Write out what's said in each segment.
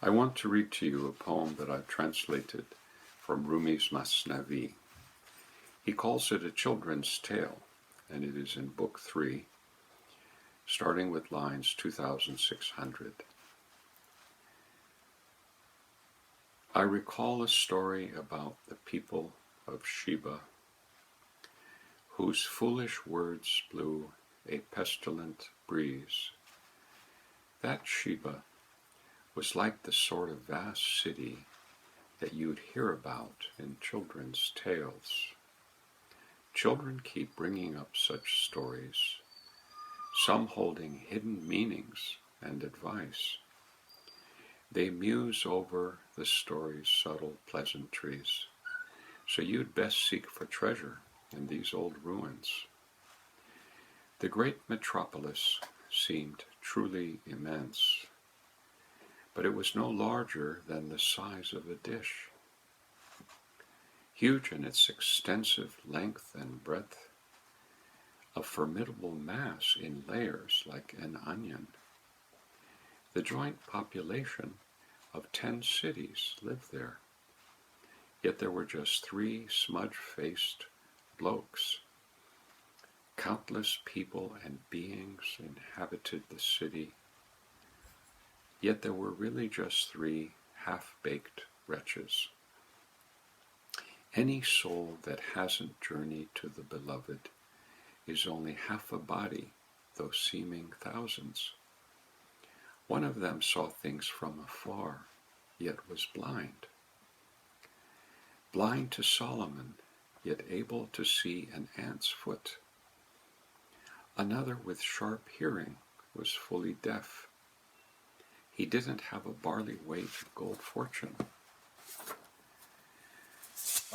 I want to read to you a poem that I've translated from Rumi's Masnavi. He calls it a children's tale, and it is in Book 3, starting with lines 2600. I recall a story about the people of Sheba, whose foolish words blew a pestilent breeze. That Sheba was like the sort of vast city that you'd hear about in children's tales. Children keep bringing up such stories, some holding hidden meanings and advice. They muse over the story's subtle pleasantries, so you'd best seek for treasure in these old ruins. The great metropolis seemed truly immense, but it was no larger than the size of a dish. Huge in its extensive length and breadth, a formidable mass in layers like an onion. The joint population of 10 cities lived there, yet there were just 3 smudge-faced blokes. Countless people and beings inhabited the city, yet there were really just 3 half-baked wretches. Any soul that hasn't journeyed to the beloved is only half a body, though seeming thousands. One of them saw things from afar, yet was blind. Blind to Solomon, yet able to see an ant's foot. Another with sharp hearing was fully deaf. He didn't have a barley weight gold fortune.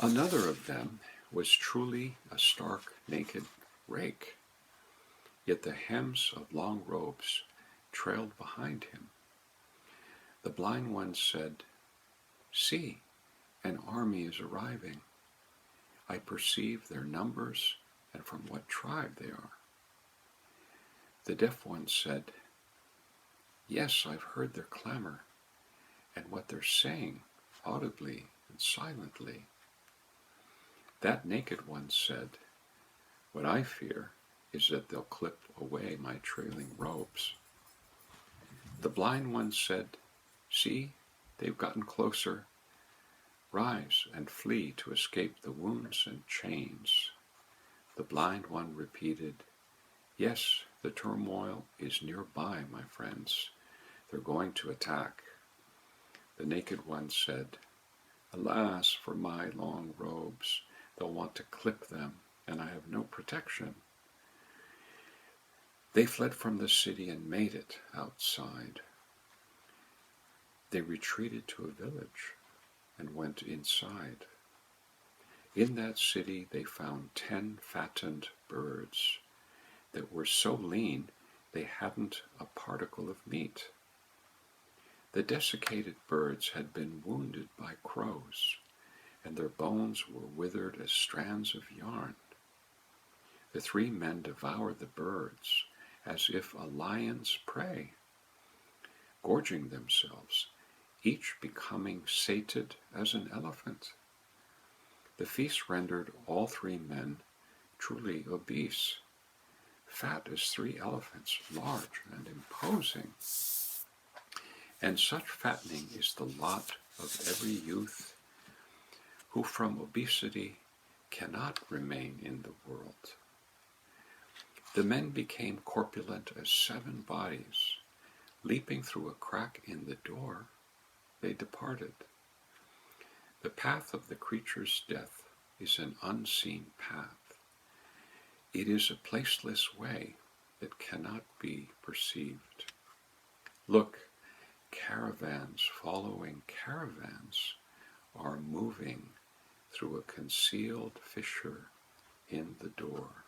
Another of them was truly a stark naked rake, yet the hems of long robes trailed behind him. The blind one said, "See, an army is arriving. I perceive their numbers and from what tribe they are." The deaf one said, "Yes, I've heard their clamor and what they're saying audibly and silently." That naked one said, "What I fear is that they'll clip away my trailing robes." The blind one said, "See, they've gotten closer. Rise and flee to escape the wounds and chains." The blind one repeated, "Yes, the turmoil is nearby, my friends. They're going to attack." The naked one said, "Alas for my long robes. They'll want to clip them, and I have no protection." They fled from the city and made it outside. They retreated to a village and went inside. In that city they found 10 fattened birds that were so lean they hadn't a particle of meat. The desiccated birds had been wounded by crows, and their bones were withered as strands of yarn. The 3 men devoured the birds as if a lion's prey, gorging themselves, each becoming sated as an elephant. The feast rendered all 3 men truly obese, fat as 3 elephants, large and imposing. And such fattening is the lot of every youth who from obesity cannot remain in the world. The men became corpulent as 7 bodies. Leaping through a crack in the door, they departed. The path of the creature's death is an unseen path. It is a placeless way that cannot be perceived. Look, caravans following caravans are moving through a concealed fissure in the door.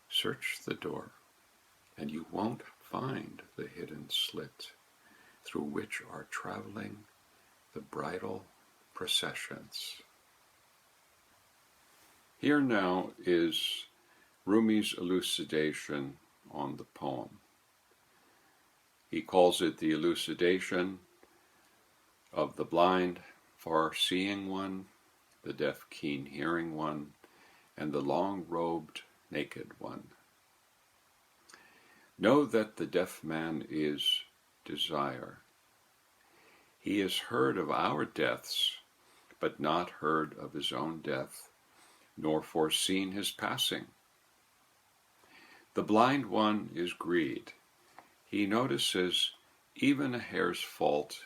Search the door, and you won't find the hidden slit through which are traveling the bridal processions. Here now is Rumi's elucidation on the poem. He calls it the Elucidation of the blind, far-seeing one, the deaf, keen-hearing one, and the long-robed, naked one. Know that the deaf man is desire. He has heard of our deaths, but not heard of his own death, nor foreseen his passing. The blind one is greed. He notices even a hair's fault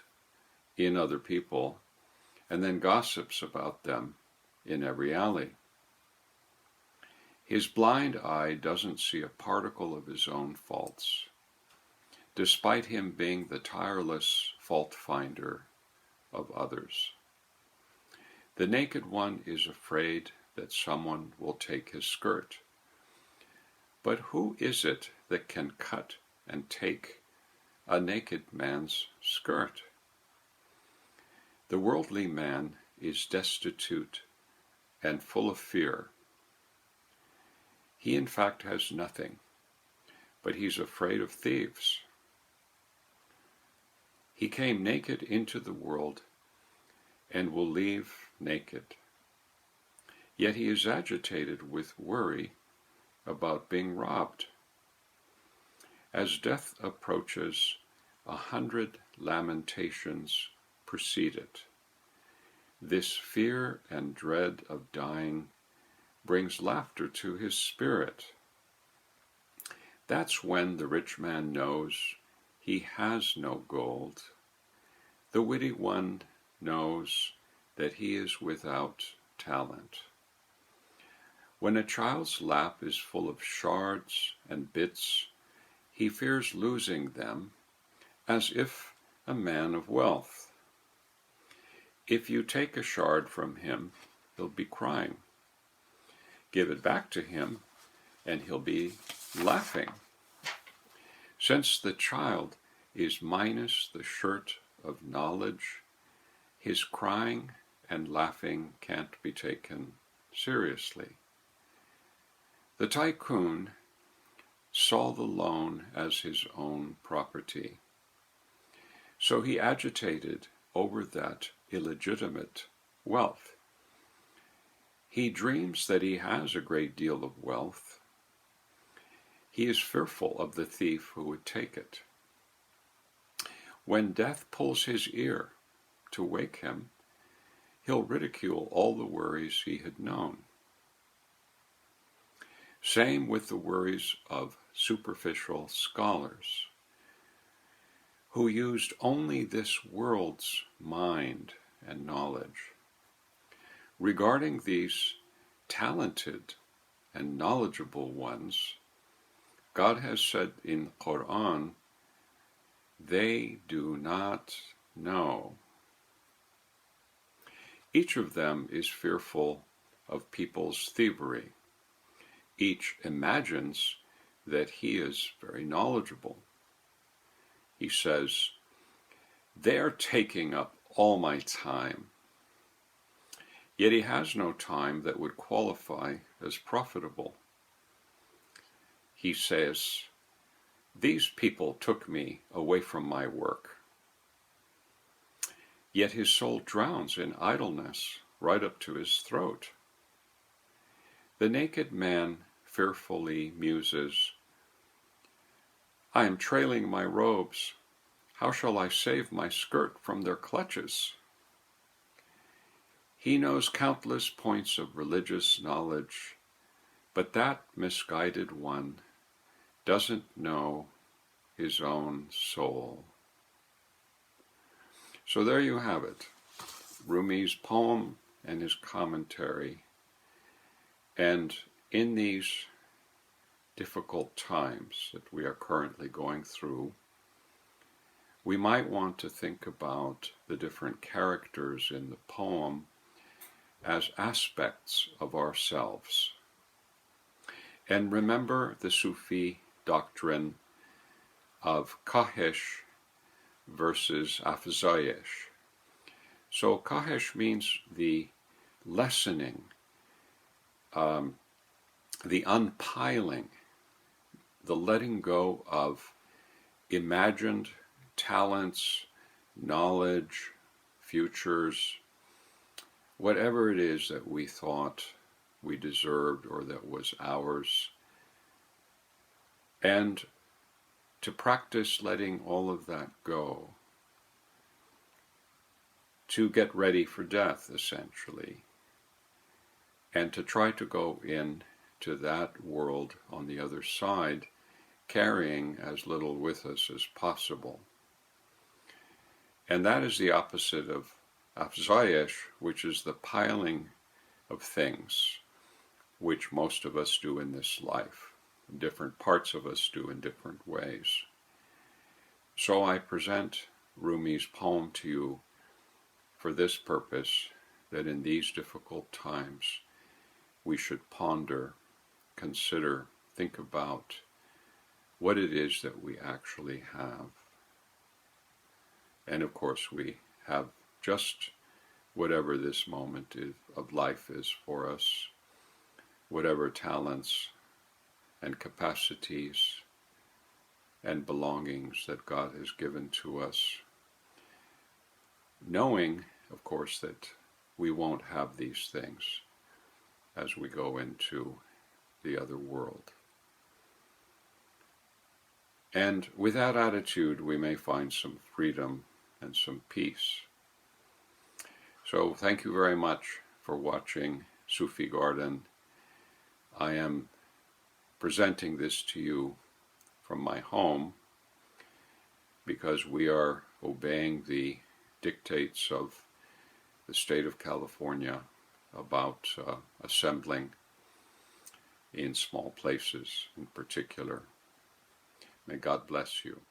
in other people, and then gossips about them in every alley. His blind eye doesn't see a particle of his own faults, despite him being the tireless fault finder of others. The naked one is afraid that someone will take his skirt. But who is it that can cut and take a naked man's skirt? The worldly man is destitute and full of fear. He in fact has nothing, but he's afraid of thieves. He came naked into the world and will leave naked. Yet he is agitated with worry about being robbed. As death approaches, 100 lamentations precede it. This fear and dread of dying brings laughter to his spirit. That's when the rich man knows he has no gold. The witty one knows that he is without talent. When a child's lap is full of shards and bits, he fears losing them, as if a man of wealth. If you take a shard from him, he'll be crying. Give it back to him, and he'll be laughing. Since the child is minus the shirt of knowledge, his crying and laughing can't be taken seriously. The tycoon saw the loan as his own property, so he agitated over that illegitimate wealth. He dreams that he has a great deal of wealth. He is fearful of the thief who would take it. When death pulls his ear to wake him, he'll ridicule all the worries he had known. Same with the worries of superficial scholars, who used only this world's mind and knowledge. Regarding these talented and knowledgeable ones, God has said in the Quran, they do not know. Each of them is fearful of people's thievery. Each imagines that he is very knowledgeable. He says, they're taking up all my time. Yet he has no time that would qualify as profitable. He says, these people took me away from my work. Yet his soul drowns in idleness right up to his throat. The naked man fearfully muses, I am trailing my robes. How shall I save my skirt from their clutches? He knows countless points of religious knowledge, but that misguided one doesn't know his own soul. So there you have it, Rumi's poem and his commentary. And in these difficult times that we are currently going through, we might want to think about the different characters in the poem as aspects of ourselves. And remember the Sufi doctrine of kahesh versus afzayesh. So kahesh means the lessening, the unpiling, the letting go of imagined talents, knowledge, futures, whatever it is that we thought we deserved or that was ours, and to practice letting all of that go, to get ready for death, essentially, and to try to go into that world on the other side, carrying as little with us as possible. And that is the opposite of afzayesh, which is the piling of things, which most of us do in this life. Different parts of us do in different ways. So I present Rumi's poem to you for this purpose, that in these difficult times we should ponder, consider, think about what it is that we actually have. And of course we have just whatever this moment of life is for us, whatever talents and capacities and belongings that God has given to us, knowing, of course, that we won't have these things as we go into the other world. And with that attitude, we may find some freedom and some peace. So thank you very much for watching Sufi Garden. I am presenting this to you from my home because we are obeying the dictates of the state of California about assembling in small places in particular. May God bless you.